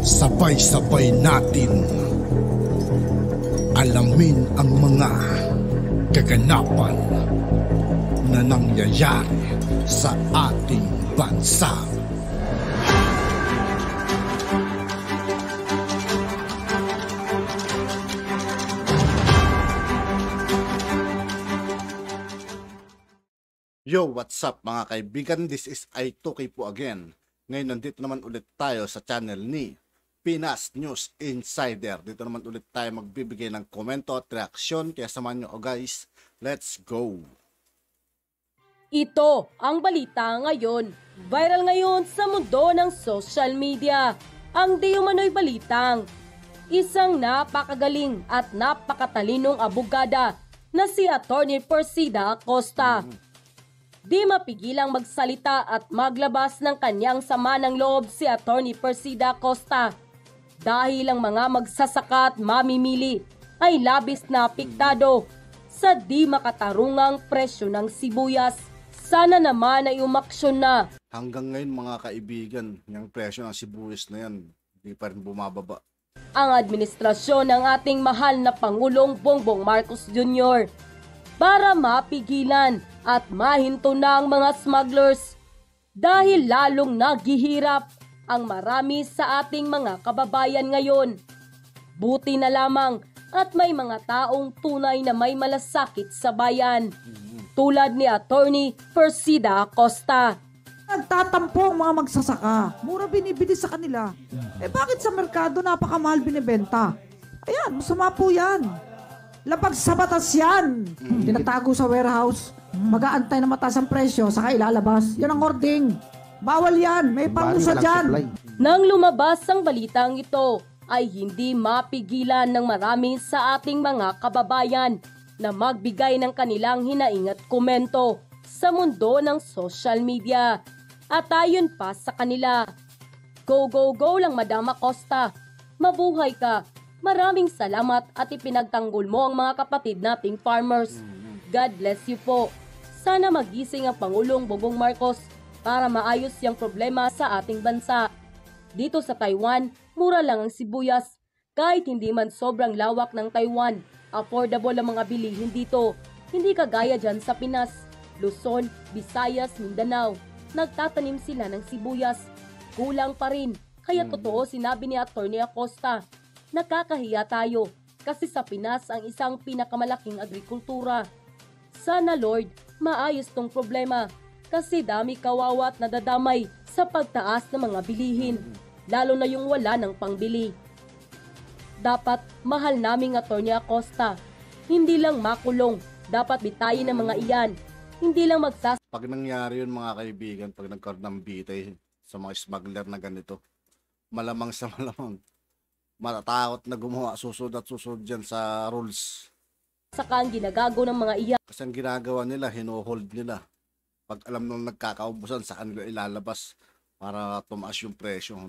Sabay-sabay natin alamin ang mga kaganapan na nangyayari sa ating bansa. Yo, what's up mga kaibigan? This is I2K po again. Ngayon nandito naman ulit tayo sa channel ni Pinas News Insider. Dito naman ulit tayo magbibigay ng komento at reaksyon. Kaya samahan nyo guys, let's go! Ito ang balita ngayon. Viral ngayon sa mundo ng social media. Ang di umano'y balitang isang napakagaling at napakatalinong abogada na si Attorney Persida Acosta. Di mapigilang magsalita at maglabas ng kanyang sama ng loob si Attorney Persida Acosta dahil ang mga magsasaka at mamimili ay labis na apektado sa di makatarungang presyo ng sibuyas. Sana naman ay umaksyon na. Hanggang ngayon mga kaibigan, yung presyo ng sibuyas na yan, hindi pa rin bumababa. Ang administrasyon ng ating mahal na Pangulong Bongbong Marcos Jr. para mapigilan at mahinto na ang mga smugglers dahil lalong naghihirap ang marami sa ating mga kababayan ngayon. Buti na lamang at may mga taong tunay na may malasakit sa bayan tulad ni Attorney Persida Acosta. Nagtatampo ang mga magsasaka. Mura binibili sa kanila. Bakit sa merkado napakamahal binibenta? Ayan, masama po yan. Labag sa batas yan. Tinatago sa warehouse. Mag-aantay na mataas ang presyo, saka ilalabas. Yan ang hoarding. Bawal yan. May parusa dyan. Nang lumabas ang balitang ito, ay hindi mapigilan ng marami sa ating mga kababayan na magbigay ng kanilang hinaing at komento sa mundo ng social media. At ayon pa sa kanila, go, go, go lang Madam Acosta. Mabuhay ka. Maraming salamat at ipinagtanggol mo ang mga kapatid nating farmers. God bless you po. Sana magising ang Pangulong Bongbong Marcos para maayos yung problema sa ating bansa. Dito sa Taiwan, mura lang ang sibuyas. Kahit hindi man sobrang lawak ng Taiwan, affordable ang mga bilihin dito. Hindi kagaya dyan sa Pinas, Luzon, Visayas, Mindanao. Nagtatanim sila ng sibuyas. Kulang pa rin. Kaya totoo sinabi ni Attorney Acosta. Nakakahiya tayo kasi sa Pinas ang isang pinakamalaking agrikultura. Sana Lord, maayos tong problema kasi dami kawawa at nadadamay sa pagtaas ng mga bilihin, lalo na yung wala ng pangbili. Dapat mahal naming Attorney Acosta, hindi lang makulong, dapat bitayin ng mga iyan, hindi lang Pag nangyari yun mga kaibigan, pag nagkaroon ng bitay sa mga smuggler na ganito, malamang sa malamang matatakot na gumawa susunod dyan sa rules. Saka ang ginagago ng mga iyan. Kasi ang ginagawa nila, hino-hold nila. Pag alam nang nagkakaubusan, sa kanila ilalabas para tumaas yung presyo.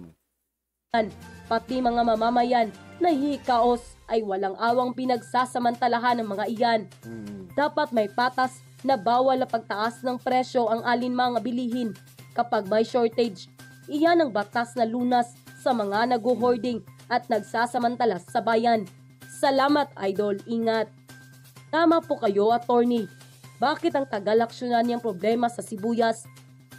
Pati mga mamamayan na hikaos ay walang awang pinagsasamantalahan ng mga iyan. Dapat may patas na bawal na pagtaas ng presyo ang alinmang bilihin kapag may shortage. Iyan ang batas na lunas sa mga nag-hoarding at nagsasamantala sa bayan. Salamat, Idol. Ingat. Tama po kayo, Attorney. Bakit ang tagal aksyonan niyang problema sa sibuyas?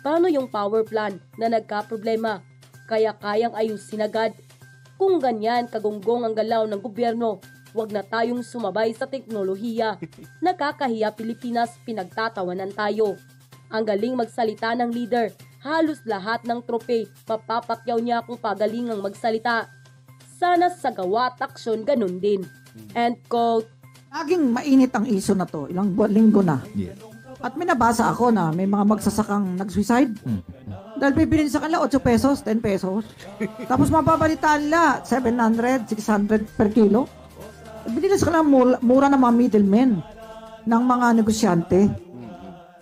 Paano yung power plan na nagka-problema? Kaya kayang ayusin agad? Kung ganyan kagunggong ang galaw ng gobyerno, wag na tayong sumabay sa teknolohiya. Nakakahiya Pilipinas, pinagtatawanan tayo. Ang galing magsalita ng leader. Halos lahat ng trope, mapapakyaw niya kung pagalingang magsalita. Sana sa gawa at aksyon ganun din. End quote. Laging mainit ang iso na to. Ilang linggo na. At may nabasa ako na may mga magsasakang nag-suicide. Dahil bibilin sa kanila 8 pesos, 10 pesos. Tapos mapapalitan nila 700, 600 per kilo. Binili sa kanila mura ng mga middlemen ng mga negosyante.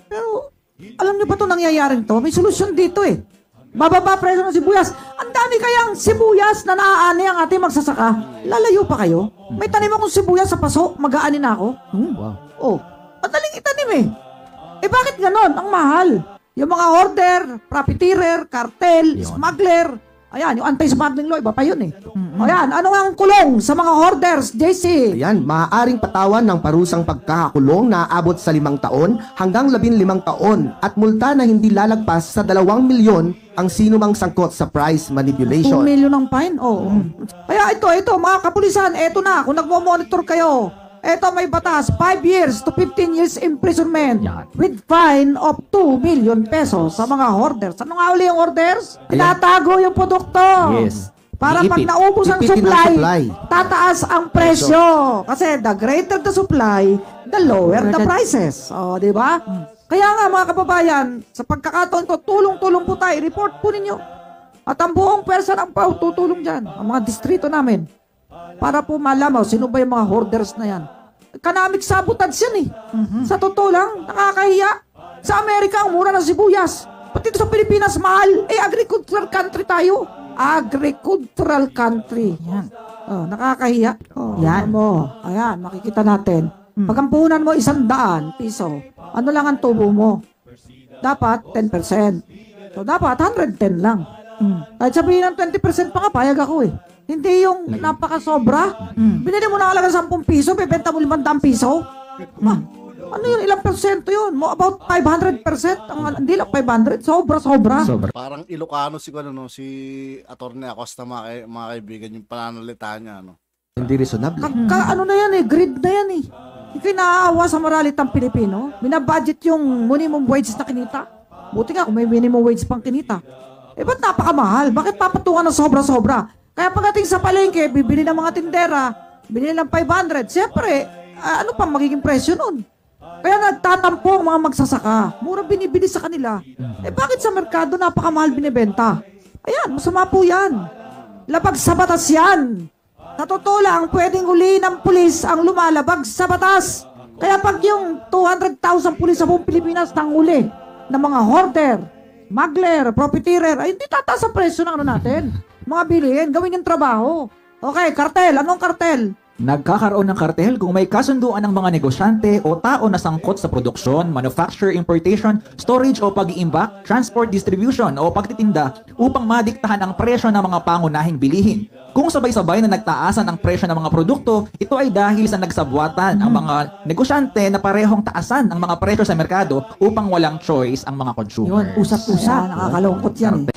Pero alam niyo ba itong nangyayaring to? May solusyon dito eh. Bababa presyo ng sibuyas. Ang dami kayang sibuyas na naaani ang ating magsasaka. Lalayo pa kayo? May tanim akong sibuyas sa paso, mag-aani na ako. Wow. Oh, madaling itanim eh. Bakit ganon? Ang mahal. Yung mga order, profiteer, cartel, smuggler, Ayan, yung anti-smuggling law, iba pa yun eh. Ayan, ano ang kulong sa mga hoarders, JC? Ayan, maaaring patawan ng parusang pagkakakulong na aabot sa 5 taon hanggang 15 taon at multa na hindi lalagpas sa 2 milyon ang sinumang sangkot sa price 2 manipulation. million ang fine? Oo. Kaya ito, mga kapulisan, eto na, kung nagmo-monitor kayo, eto may batas, 5 years to 15 years imprisonment with fine of 2 million pesos sa mga hoarders. Ano nga uli yung hoarders? Tinatago yung produkto. Yes. Para pag Iipit. naubos ang Ipitin ang supply, supply. tataas ang presyo. Kasi the greater the supply, the lower the prices. O, di ba? Kaya nga mga kababayan, sa pagkakataon ko, tulong-tulong po tayo. Report po ninyo. At ang buong pwersa ng PAW tutulong dyan. Ang mga distrito namin. Para po malamaw, sino ba yung mga hoarders na yan? Economic sabotage yan eh. Sa totoo lang, nakakahiya. Sa Amerika, ang mura ng sibuyas. Pati dito sa Pilipinas, mahal. Agricultural country tayo. Agricultural country. Yan. Oh, nakakahiya. Oh, yan mo. Ayan, makikita natin. Pag ang puhunan mo 100 piso, ano lang ang tubo mo? Dapat 10%. So, dapat 110 lang. Kahit sabihin ng 20% pa nga, payag ako eh. Hindi yung napaka-sobra. Binili mo na halaga 10 piso, bebenta mo 500 piso. Ano yun? Ilang percento yun? About 500%. Hindi lang 500. Sobra-sobra. Parang Ilocano si si Atty. Acosta, mga kaibigan, yung pananalita niya, no? Hindi reasonable. Ano na yan eh? Grid na yan eh. Hindi naawa sa moralitang Pilipino. Binabudget yung minimum wage na kinita. Buti nga kung may minimum wage pang kinita. Eh ba't napakamahal? Bakit papatungan ng sobra-sobra? Kaya pagdating sa palengke, bibili ng mga tindera, bibili ng 500. Siyempre, ano pa magiging presyo nun? Kaya nagtatampo ang mga magsasaka. Mura binibili sa kanila. Eh bakit sa merkado napakamahal binibenta? Ayan, masama po yan. Labag sa batas yan. Sa totoo lang, pwedeng ulihin ng pulis ang lumalabag sa batas. Kaya pag yung 200,000 pulis sa buong Pilipinas nang uli ng mga hoarder, smuggler, profiteer, ay hindi tataas ang presyo ng ano natin. Mga bilihin, gawin yung trabaho. Okay, kartel. Anong kartel? Nagkakaroon ng kartel kung may kasunduan ng mga negosyante o tao na sangkot sa produksyon, manufacture, importation, storage o pag-iimbak, transport, distribution o pagtitinda upang madiktahan ang presyo ng mga pangunahing bilihin. Kung sabay-sabay na nagtaasan ang presyo ng mga produkto, ito ay dahil sa nagsabwatan ang mga negosyante na parehong taasan ang mga presyo sa merkado upang walang choice ang mga consumers. Yun, usap-usap. Nakakalungkot yan eh.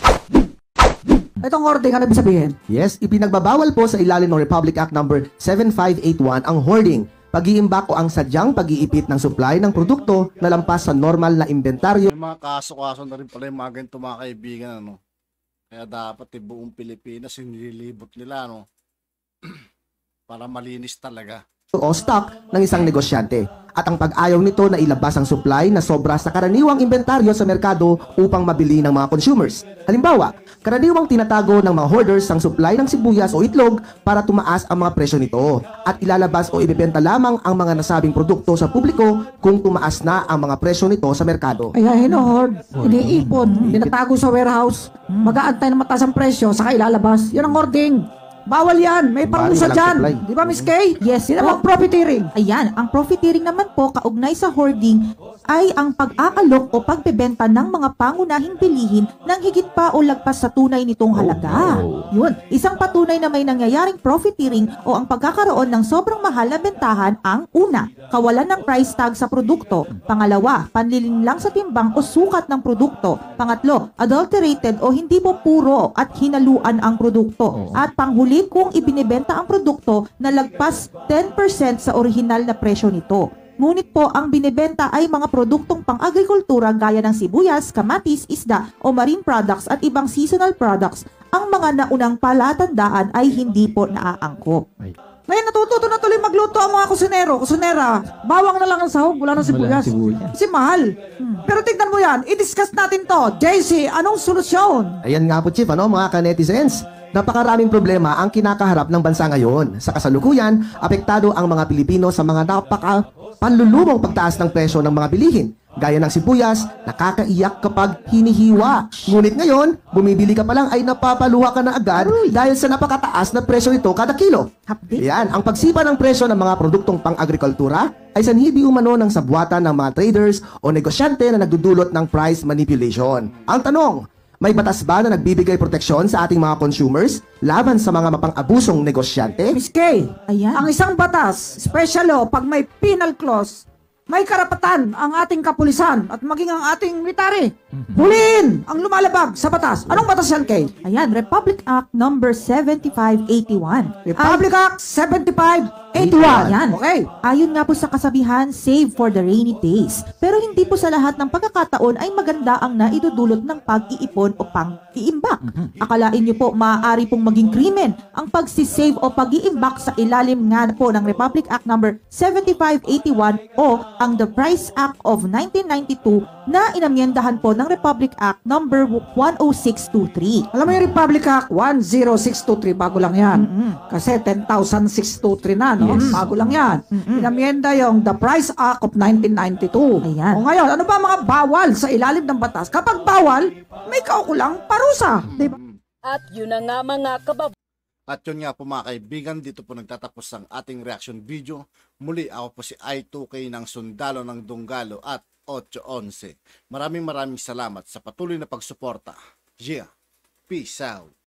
Itong hoarding, ano ibig sabihin? Yes, ipinagbabawal po sa ilalim ng Republic Act number 7581 ang hoarding, pag-iimbak o ang sadyang pag-iipit ng supply ng produkto na lampas sa normal na inventaryo. May mga kaso-kaso na rin pala yung mga ganito, mga kaibigan, ano? Kaya dapat buong Pilipinas nililibot nila, no? Para malinis talaga. O stock ng isang negosyante at ang pag-ayaw nito na ilabas ang supply na sobra sa karaniwang inventaryo sa merkado upang mabili ng mga consumers. Halimbawa, karaniwang tinatago ng mga hoarders ang supply ng sibuyas o itlog para tumaas ang mga presyo nito at ilalabas o ibebenta lamang ang mga nasabing produkto sa publiko kung tumaas na ang mga presyo nito sa merkado. Kaya hino-hoard, iniipon, tinatago sa warehouse, mag-aantay ng mataas ang presyo, saka ilalabas. Yun ang hoarding. Bawal yan. May parusa dyan. Di ba, Miss Kay? Yes. Yun ang profiteering. Ayan, ang profiteering naman po kaugnay sa hoarding ay ang pag-aalok o pagbebenta ng mga pangunahing bilihin ng higit pa o lagpas sa tunay nitong halaga. Yun, isang patunay na may nangyayaring profiteering o ang pagkakaroon ng sobrang mahal na bentahan ang una, kawalan ng price tag sa produkto. Pangalawa, panlilinlang sa timbang o sukat ng produkto. Pangatlo, adulterated o hindi po puro at hinaluan ang produkto. At panghuli, kung ibinebenta ang produkto na lagpas 10% sa orihinal na presyo nito. Ngunit po ang binebenta ay mga produktong pang-agrikultura gaya ng sibuyas, kamatis, isda o marine products at ibang seasonal products. Ang mga naunang palatandaan ay hindi po naaangkop. Ngayon natututo na tuloy magluto ang mga kusinero. Kusinera, bawang na lang ang sahog, wala ng sibuyas. Kasi mahal. Pero tignan mo yan, i-discuss natin to. JC, anong solusyon? Ayan nga po, Chief, mga ka-netizens. Napakaraming problema ang kinakaharap ng bansa ngayon. Sa kasalukuyan, apektado ang mga Pilipino sa mga panlulumong pagtaas ng presyo ng mga bilihin. Gaya ng sibuyas, nakakaiyak kapag hinihiwa. Ngunit ngayon, bumibili ka pa lang ay napapaluha ka na agad dahil sa napakataas na presyo nito kada kilo. Yan, ang pagsipa ng presyo ng mga produktong pang-agrikultura ay sanhi umano ng sabwatan ng mga traders o negosyante na nagdudulot ng price manipulation. Ang tanong, May batas ba na nagbibigay proteksyon sa ating mga consumers laban sa mga mapang-abusong negosyante? Miss Kay, Ayan. ang isang batas, special law, pag may penal clause, may karapatan ang ating kapulisan at maging ang ating military. Huliin ang lumalabag sa batas. Anong batas yan, Kay? Ayan, Republic Act number 7581. Republic Act 7581. Ayan. Okay. Ayon nga po sa kasabihan, save for the rainy days. Pero hindi po sa lahat ng pagkakataon ay maganda ang naidudulot ng pag-iipon o pang-iimbak. Akalain niyo po maaari pong maging krimen ang pagsisave o pag-iimbak sa ilalim nga po ng Republic Act number 7581 o ang The Price Act of 1992 na inamyendahan po ng Republic Act number 10623. Alam mo yung Republic Act 10623, bago lang yan. Kasi 10,623 na, no? Yes. Bago lang yan. Inamyenda yung The Price Act of 1992. Ayan. O ngayon, ano ba mga bawal sa ilalim ng batas? Kapag bawal, may kaukulang parusa. Diba? At yun na nga mga kababayan. At yun nga po mga kaibigan, dito po nagtatapos ang ating reaction video. Muli ako po si I2K ng Sundalo ng Dunggalo at 811. Maraming salamat sa patuloy na pagsuporta. Yeah, peace out.